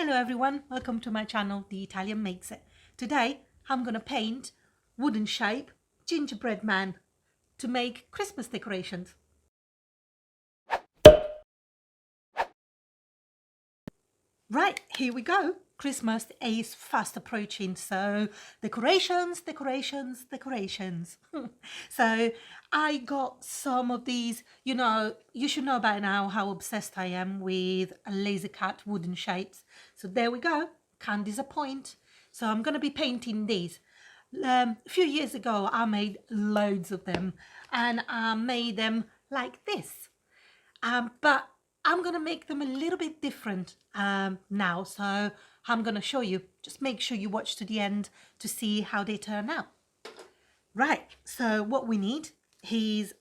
Hello everyone, welcome to my channel, The Italian Makes It. Today I'm going to paint wooden shape gingerbread man to make Christmas decorations. Right, here we go. Christmas is fast approaching, so decorations. So I got some of these, you should know by now how obsessed I am with laser cut wooden shapes. So there we go, can't disappoint. So I'm going to be painting these. A few years ago I made loads of them and I made them like this. But I'm going to make them a little bit different now. So I'm going to show you. Just make sure you watch to the end to see how they turn out. Right, so what we need is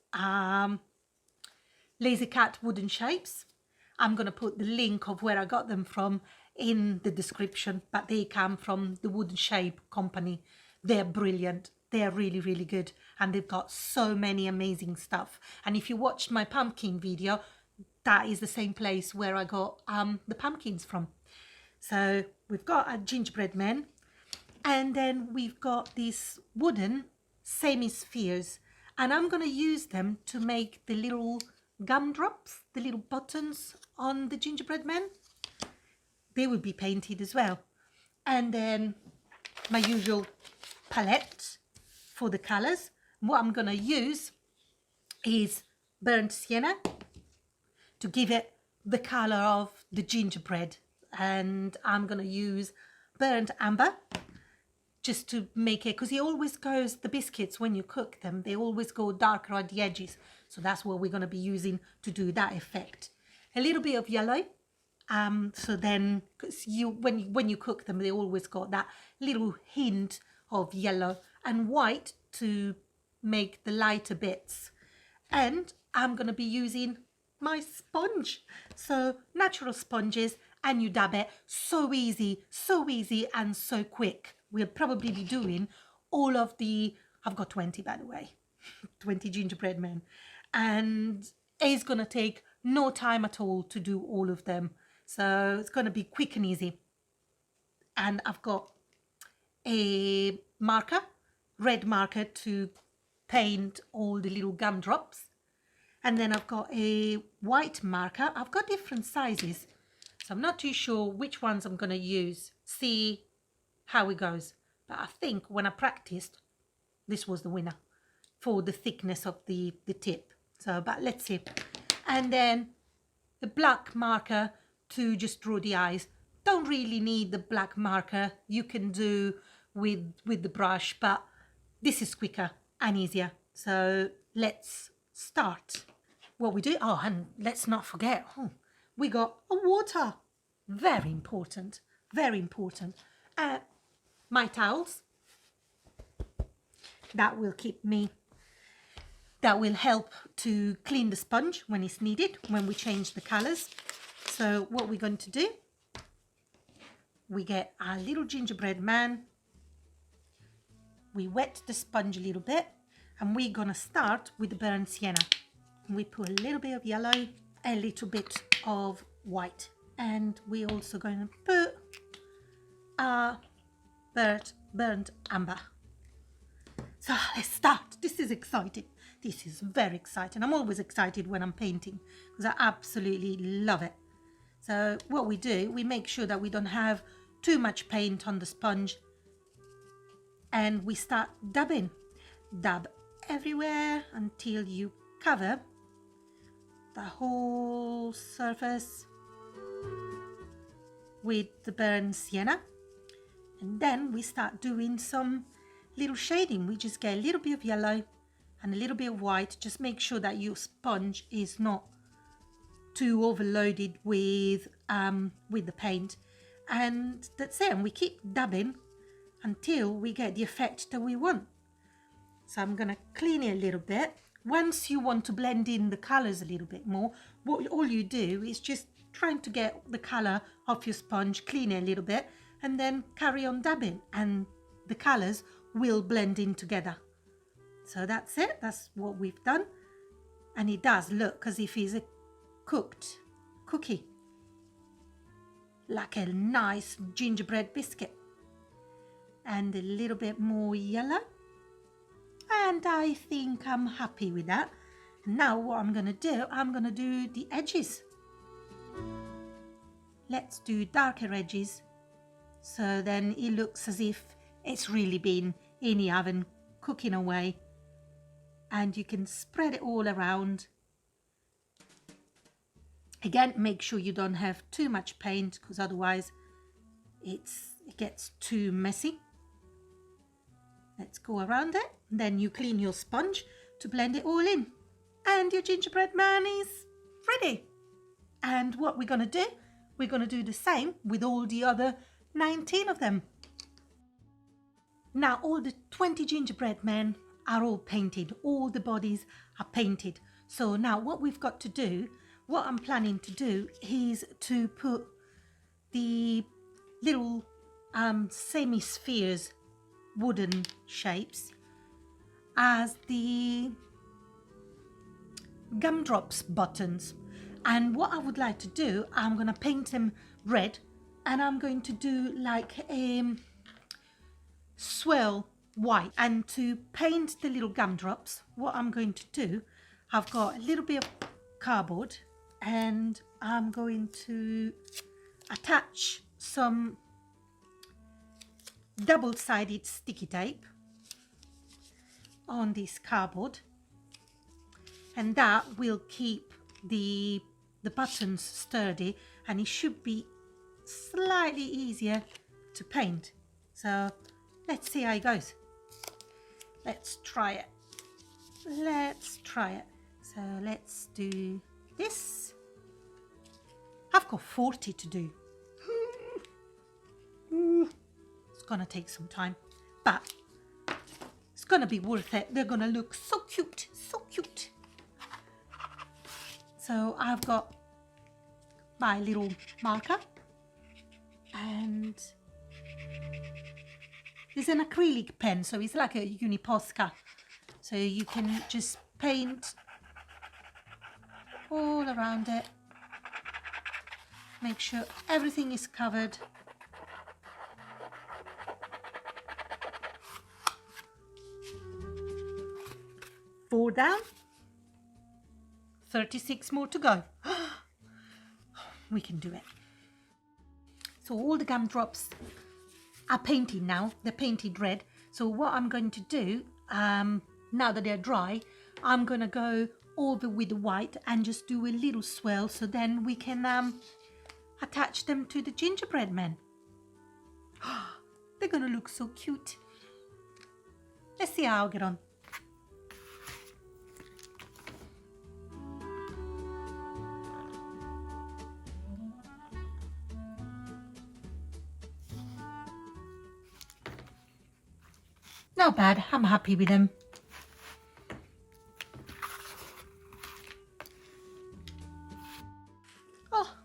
laser cut wooden shapes. I'm going to put the link of where I got them from in the description, but they come from the Wooden Shape company. They're brilliant. They're really, really good. And they've got so many amazing stuff. And if you watched my pumpkin video, that is the same place where I got the pumpkins from. So we've got a gingerbread man, and then we've got these wooden semi-spheres, and I'm going to use them to make the little gumdrops, the little buttons on the gingerbread man. They will be painted as well. And then my usual palette for the colors. What I'm going to use is burnt sienna to give it the color of the gingerbread, and I'm going to use burnt amber just to make it, because it always goes, the biscuits when you cook them, they always go darker at the edges, so that's what we're going to be using to do that effect. A little bit of yellow, so then because when you cook them, they always got that little hint of yellow, and white to make the lighter bits. And I'm going to be using my sponge, so natural sponges, and you dab it. So easy and so quick. We'll probably be doing all of the, I've got 20 by the way, 20 gingerbread men, and it's going to take no time at all to do all of them. So it's going to be quick and easy. And I've got a marker, red marker, to paint all the little gumdrops. And then I've got a white marker. I've got different sizes, so I'm not too sure which ones I'm going to use. See how it goes. But I think when I practiced, this was the winner for the thickness of the tip. So, but let's see. And then the black marker to just draw the eyes. Don't really need the black marker. You can do with the brush, but this is quicker and easier. So let's start. What we do, oh, and let's not forget, we got a water. Very important, very important. My towels, that will help to clean the sponge when it's needed, when we change the colors. So what we're going to do, we get our little gingerbread man, we wet the sponge a little bit, and we're gonna start with the burnt sienna. We put a little bit of yellow, a little bit of white, and we're also going to put our burnt amber. So let's start. This is exciting. This is very exciting. I'm always excited when I'm painting because I absolutely love it. So what we do, we make sure that we don't have too much paint on the sponge, and we start dabbing. Dab everywhere until you cover the whole surface with the burnt sienna. And then we start doing some little shading. We just get a little bit of yellow and a little bit of white. Just make sure that your sponge is not too overloaded with the paint, and that's it. And we keep dabbing until we get the effect that we want. So I'm gonna clean it a little bit. Once you want to blend in the colors a little bit more, all you do is just trying to get the color off your sponge, clean it a little bit, and then carry on dabbing, and the colors will blend in together. So that's it. That's what we've done. And it does look as if it's a cooked cookie. like a nice gingerbread biscuit. And a little bit more yellow. And I think I'm happy with that. Now what I'm going to do, I'm going to do the edges. Let's do darker edges, so then it looks as if it's really been in the oven cooking away. And you can spread it all around. Again, make sure you don't have too much paint, because otherwise it gets too messy. Let's go around it. Then you clean your sponge to blend it all in. And your gingerbread man is ready. And what we're going to do, we're going to do the same with all the other 19 of them. Now all the 20 gingerbread men are all painted. All the bodies are painted. So now what we've got to do, what I'm planning to do is to put the little semi-spheres, wooden shapes, as the gumdrops buttons. And what I would like to do, I'm going to paint them red, and I'm going to do like a swirl white. And to paint the little gumdrops, what I'm going to do, I've got a little bit of cardboard, and I'm going to attach some double-sided sticky tape on this cardboard, and that will keep the buttons sturdy, and it should be slightly easier to paint. So let's see how it goes. Let's try it. So let's do this. I've got 40 to do. It's gonna take some time, but it's gonna be worth it. They're gonna look so cute, so cute. So I've got my little marker, and it's an acrylic pen, so it's like a Uniposca. So you can just paint all around it. Make sure everything is covered. Four down. 36 more to go. We can do it. So all the gumdrops are painted now. They're painted red. So what I'm going to do, now that they're dry, I'm going to go over with the white and just do a little swirl, so then we can attach them to the gingerbread man. They're going to look so cute. Let's see how I'll get on. Not bad, I'm happy with them. Oh,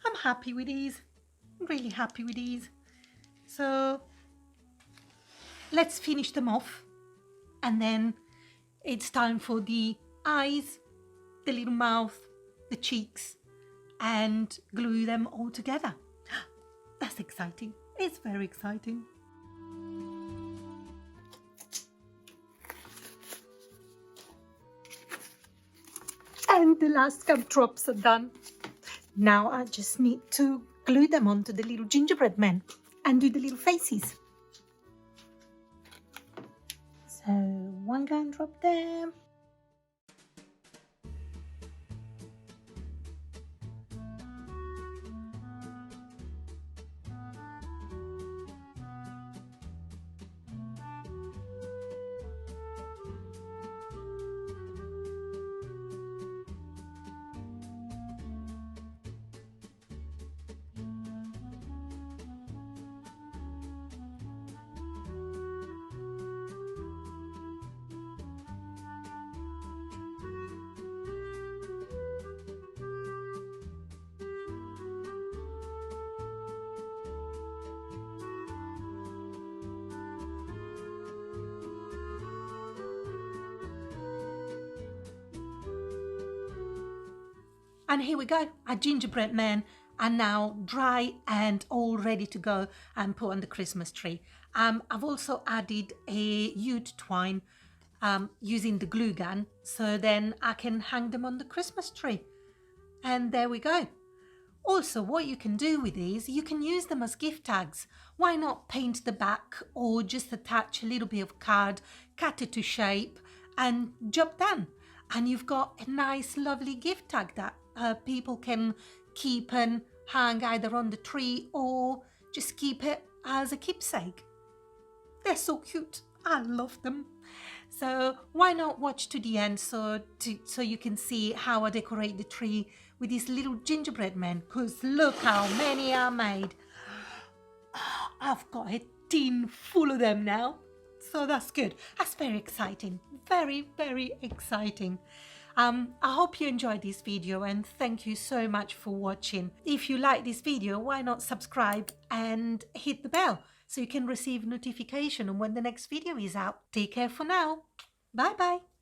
I'm happy with these. I'm really happy with these. So let's finish them off, and then it's time for the eyes, the little mouth, the cheeks, and glue them all together. That's exciting. It's very exciting. And the last gumdrops are done. Now I just need to glue them onto the little gingerbread men and do the little faces. So one gumdrop there. And here we go, our gingerbread man are now dry and all ready to go and put on the Christmas tree. I've also added a jute twine using the glue gun, so then I can hang them on the Christmas tree. And there we go. Also, what you can do with these, you can use them as gift tags. Why not paint the back or just attach a little bit of card, cut it to shape and job done. And you've got a nice lovely gift tag that people can keep and hang either on the tree or just keep it as a keepsake. They're so cute. I love them. So why not watch to the end so you can see how I decorate the tree with these little gingerbread men, because look how many I made. I've got a tin full of them now. So that's good. That's very exciting. Very, very exciting. I hope you enjoyed this video and thank you so much for watching. If you like this video, why not subscribe and hit the bell so you can receive notification on when the next video is out. Take care for now. Bye bye.